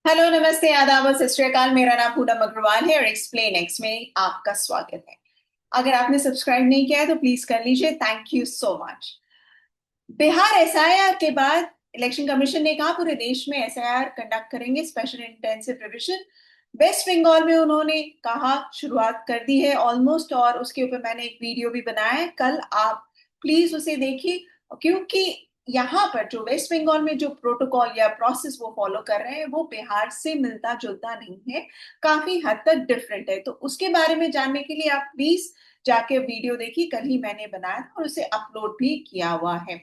Hello, नमस्ते, आदाब और सत श्री अकाल। मेरा नाम पूनम अग्रवाल है और एक्सप्लेन एक्स में आपका स्वागत है। अगर आपने सब्सक्राइब नहीं किया है तो प्लीज कर लीजिए। Thank you so much. Bihar SIR के बाद इलेक्शन कमीशन ने कहा पूरे देश में एसआईआर कंडक्ट करेंगे, special intensive revision. West Bengal में उन्होंने कहा शुरुआत कर दी है ऑलमोस्ट, और उसके ऊपर मैंने एक वीडियो भी बनाया है, कल आप प्लीज उसे देखिए। क्योंकि यहाँ पर जो वेस्ट बंगाल में जो प्रोटोकॉल या प्रोसेस वो फॉलो कर रहे हैं वो बिहार से मिलता जुलता नहीं है, काफी हद तक डिफरेंट है। तो उसके बारे में जानने के लिए आप प्लीज जाके वीडियो देखिए, कल ही मैंने बनाया था और उसे अपलोड भी किया हुआ है।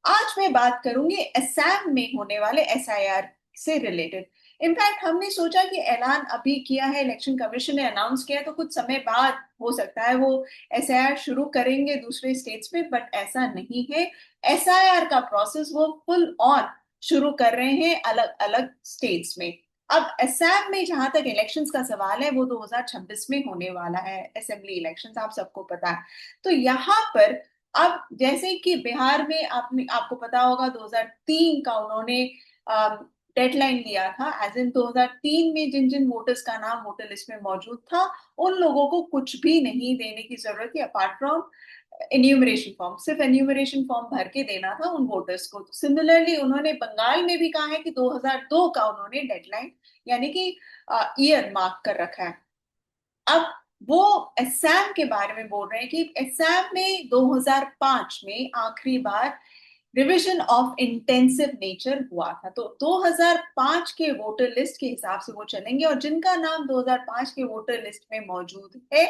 आज मैं बात करूंगी असम में होने वाले एसआईआर से रिलेटेड। इनफैक्ट हमने सोचा कि ऐलान अभी किया है, इलेक्शन कमीशन ने अनाउंस किया है, तो कुछ समय बाद हो सकता है वो एसआईआर शुरू करेंगे दूसरे स्टेट्स में, बट ऐसा नहीं है। एसआईआर का प्रोसेस वो फुल ऑन शुरू कर रहे हैं अलग अलग स्टेट्स में। अब असम में जहां तक इलेक्शंस का सवाल है वो 2026 में होने वाला है, असेंबली इलेक्शंस, आप सबको पता है। तो यहाँ पर अब जैसे कि बिहार में आपने आपको पता होगा 2003 का उन्होंने डेडलाइन दिया था, एज इन 2003 में जिन जिन वोटर्स का नाम वोटर लिस्ट में मौजूद था उन लोगों को कुछ भी नहीं देने की जरूरत थी अपार्ट फ्रॉम एन्यूमरेशन फॉर्म। सिर्फ एन्यूमरेशन फॉर्म भर के देना था उन वोटर्स को। सिमिलरली उन्होंने बंगाल में भी कहा है कि 2002 का उन्होंने डेडलाइन यानी कि ईयर मार्क कर रखा है। अब वो असम के बारे में बोल रहे हैं कि असम में 2005 में आखिरी बार रिवीजन ऑफ इंटेंसिव नेचर हुआ था। तो 2005 के वोटर लिस्ट के हिसाब से वो चलेंगे, और जिनका नाम 2005 के वोटर लिस्ट में मौजूद है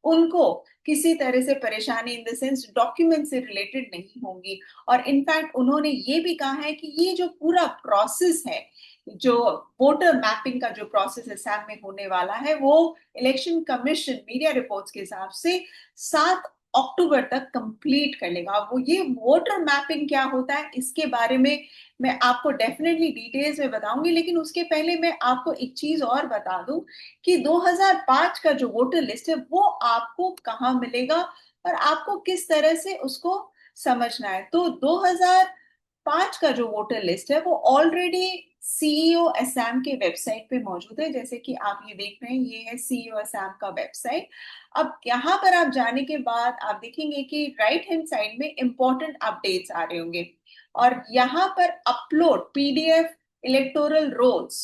उनको किसी तरह से परेशानी इन द सेंस डॉक्यूमेंट से रिलेटेड नहीं होंगी। और इनफैक्ट उन्होंने ये भी कहा है कि ये जो पूरा प्रोसेस है, जो वोटर मैपिंग का जो प्रोसेस असम में होने वाला है, वो इलेक्शन कमीशन मीडिया रिपोर्ट्स के हिसाब से 7 अक्टूबर तक कंप्लीट कर लेगा। वो ये वोटर मैपिंग क्या होता है इसके बारे में मैं आपको डेफिनेटली डिटेल्स में बताऊंगी, लेकिन उसके पहले मैं आपको एक चीज और बता दूं कि 2005 का जो वोटर लिस्ट है वो आपको कहाँ मिलेगा और आपको किस तरह से उसको समझना है। तो 2005 का जो वोटर लिस्ट है वो ऑलरेडी सीईओ असम के वेबसाइट पे मौजूद है। जैसे कि आप ये देख रहे हैं, ये है सीईओ असम का वेबसाइट। अब यहाँ पर आप जाने के बाद आप देखेंगे कि राइट हैंड साइड में इंपॉर्टेंट अपडेट्स आ रहे होंगे, और यहाँ पर अपलोड पीडीएफ इलेक्टोरल रोल्स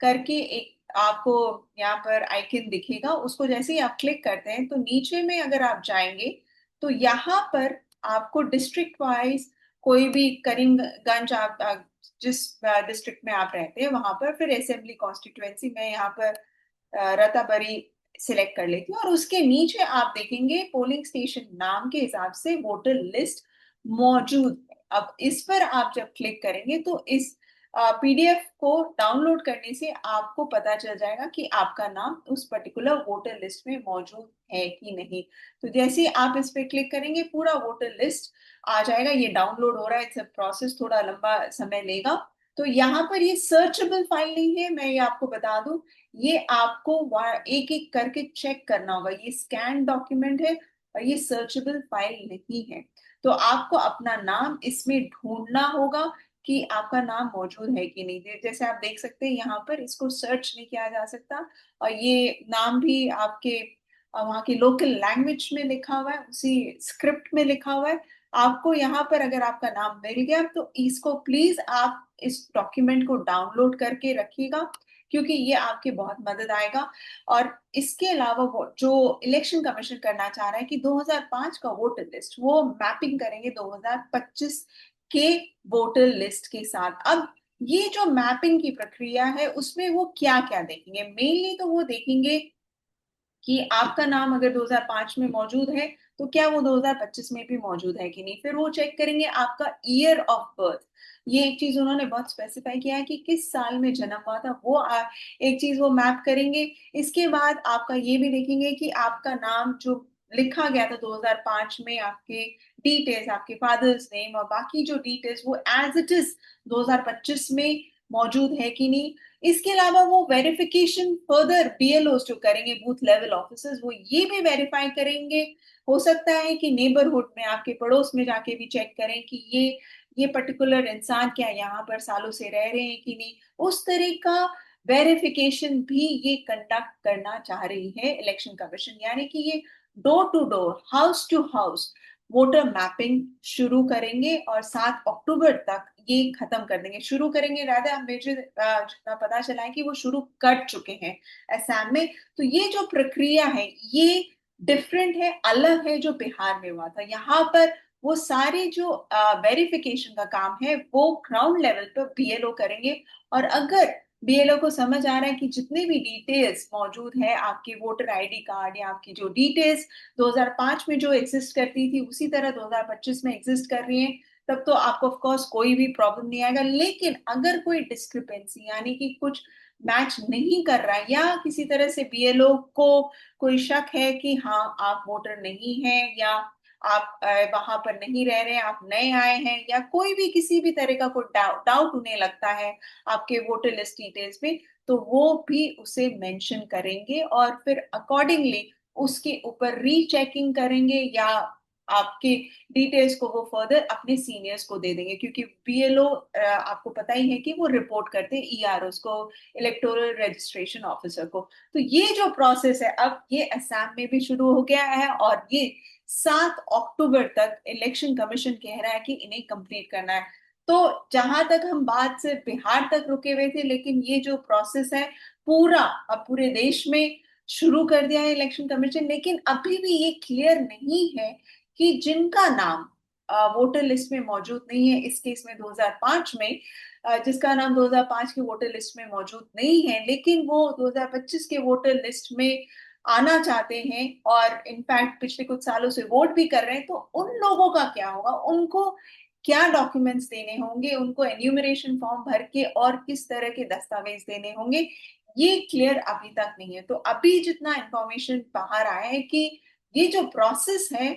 करके एक आपको यहाँ पर आइकन दिखेगा। उसको जैसे ही आप क्लिक करते हैं तो नीचे में अगर आप जाएंगे तो यहाँ पर आपको डिस्ट्रिक्ट वाइज कोई भी करीमगंज आप जिस डिस्ट्रिक्ट में आप रहते हैं वहां पर, फिर असेंबली कॉन्स्टिट्यूएंसी में यहाँ पर रताबरी सिलेक्ट कर लेती हूँ, और उसके नीचे आप देखेंगे पोलिंग स्टेशन नाम के हिसाब से वोटर लिस्ट मौजूद है। अब इस पर आप जब क्लिक करेंगे तो इस पीडीएफ को डाउनलोड करने से आपको पता चल जाएगा कि आपका नाम उस पर्टिकुलर वोटर लिस्ट में मौजूद है कि नहीं। तो जैसे ही आप इस पे क्लिक करेंगे पूरा वोटर लिस्ट आ जाएगा। ये डाउनलोड हो रहा है, इट्स प्रोसेस, थोड़ा लंबा समय लेगा। तो यहाँ पर ये सर्चेबल फाइल नहीं है, मैं ये आपको बता दूं। ये आपको एक एक करके चेक करना होगा, ये स्कैन डॉक्यूमेंट है और ये सर्चेबल फाइल नहीं है। तो आपको अपना नाम इसमें ढूंढना होगा कि आपका नाम मौजूद है कि नहीं। जैसे आप देख सकते हैं यहाँ पर इसको सर्च नहीं किया जा सकता, और ये नाम भी आपके वहाँ की लोकल लैंग्वेज में लिखा हुआ है, उसी स्क्रिप्ट में लिखा हुआ है। आपको यहाँ पर अगर आपका नाम मिल गया तो इसको प्लीज आप इस डॉक्यूमेंट को डाउनलोड करके रखिएगा, क्योंकि ये आपकी बहुत मदद आएगा। और इसके अलावा वो जो इलेक्शन कमीशन करना चाह रहा है कि 2005 का वोटर लिस्ट वो मैपिंग करेंगे 2025 के वोटर लिस्ट के साथ। अब ये जो मैपिंग की प्रक्रिया है उसमें वो क्या क्या देखेंगे, मेनली तो वो देखेंगे कि आपका नाम अगर 2005 में मौजूद है तो क्या वो 2025 में भी मौजूद है कि नहीं। फिर वो चेक करेंगे आपका ईयर ऑफ बर्थ। ये एक चीज उन्होंने बहुत स्पेसिफाई किया है कि किस साल में जन्म हुआ था, वो एक चीज वो मैप करेंगे। इसके बाद आपका ये भी देखेंगे कि आपका नाम जो लिखा गया था 2005 में, आपके डिटेल्स, आपके फादर्स नेम और बाकी जो डिटेल्स वो एज इट इज 2025 में मौजूद है कि नहीं। इसके अलावा वो वेरिफिकेशन फर्दर बीएलओस जो करेंगे, बूथ लेवल ऑफिसर्स, वो ये भी वेरीफाई करेंगे। हो सकता है कि नेबरहुड में आपके पड़ोस में जाके भी चेक करें कि ये पर्टिकुलर इंसान क्या यहाँ पर सालों से रह रहे हैं कि नहीं। उस तरह का वेरिफिकेशन भी ये कंडक्ट करना चाह रही है इलेक्शन कमीशन, यानी कि ये door to door, house to house voter mapping शुरू करेंगे और 7 अक्टूबर तक ये खत्म कर देंगे। शुरू करेंगे, राधा मुझे जितना पता चला है कि वो शुरू कर चुके हैं असम में। तो ये जो प्रक्रिया है ये डिफरेंट है, अलग है जो बिहार में हुआ था। यहाँ पर वो सारे जो वेरिफिकेशन का काम है वो ग्राउंड लेवल पर बीएलओ करेंगे। और अगर बीएलओ को समझ आ रहा है कि जितने भी डिटेल्स मौजूद है, आपके वोटर आईडी कार्ड या आपकी जो डिटेल्स 2005 में जो एग्जिस्ट करती थी उसी तरह 2025 में एग्जिस्ट कर रही है, तब तो आपको ऑफ कोर्स कोई भी प्रॉब्लम नहीं आएगा। लेकिन अगर कोई डिस्क्रिपेंसी यानी कि कुछ मैच नहीं कर रहा है या किसी तरह से बीएलओ को कोई शक है कि हाँ आप वोटर नहीं हैं या आप वहां पर नहीं रह रहे हैं, आप नए आए हैं, या कोई भी किसी भी तरह का कोई डाउट उन्हें लगता है आपके वोटर लिस्ट डिटेल्स में, तो वो भी उसे मेंशन करेंगे और फिर अकॉर्डिंगली उसके ऊपर रीचेकिंग करेंगे या आपके डिटेल्स को वो फर्दर अपने सीनियर्स को दे देंगे। क्योंकि बीएलओ आपको पता ही है कि वो रिपोर्ट करते हैं ईआरओस को, इलेक्टोरल रजिस्ट्रेशन ऑफिसर को। तो ये जो प्रोसेस है अब ये असम में भी शुरू हो गया है और ये 7 अक्टूबर तक इलेक्शन कमीशन कह रहा है कि इन्हें कंप्लीट करना है। तो जहां तक हम बात से बिहार तक रुके हुए थे, लेकिन ये जो प्रोसेस है पूरा अब पूरे देश में शुरू कर दिया है इलेक्शन कमीशन। लेकिन अभी भी ये क्लियर नहीं है कि जिनका नाम वोटर लिस्ट में मौजूद नहीं है, इस केस में 2005 में जिसका नाम 2005 के वोटर लिस्ट में मौजूद नहीं है लेकिन वो 2025 के वोटर लिस्ट में आना चाहते हैं और इनफैक्ट पिछले कुछ सालों से वोट भी कर रहे हैं, तो उन लोगों का क्या होगा, उनको क्या डॉक्यूमेंट्स देने होंगे, उनको एन्यूमरेशन फॉर्म भर के और किस तरह के दस्तावेज देने होंगे, ये क्लियर अभी तक नहीं है। तो अभी जितना इंफॉर्मेशन बाहर आया है कि ये जो प्रोसेस है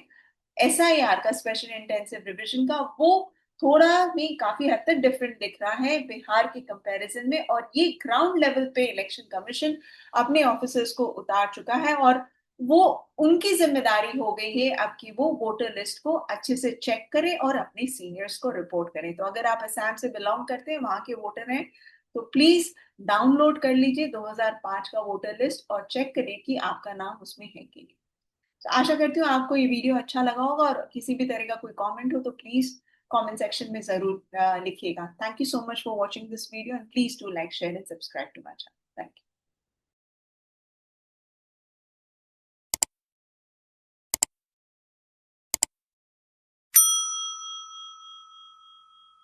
एसआईआर का, स्पेशल इंटेंसिव रिविजन का, वो थोड़ा भी काफी हद तक डिफरेंट दिख रहा है बिहार के कंपैरिजन में। और ये ग्राउंड लेवल पे इलेक्शन कमीशन अपने ऑफिसर्स को उतार चुका है और वो उनकी जिम्मेदारी हो गई है अब कि वो वोटर लिस्ट को अच्छे से चेक करें और अपने सीनियर्स को रिपोर्ट करें। तो अगर आप असम से बिलोंग करते हैं, वहां के वोटर हैं, तो प्लीज डाउनलोड कर लीजिए 2005 का वोटर लिस्ट और चेक करें कि आपका नाम उसमें है कि नहीं। तो आशा करती हूँ आपको ये वीडियो अच्छा लगा होगा और किसी भी तरह का कोई कमेंट हो तो प्लीज कमेंट सेक्शन में जरूर लिखिएगा। Thank you so much for watching this video and please do like share and subscribe to my channel. Thank you.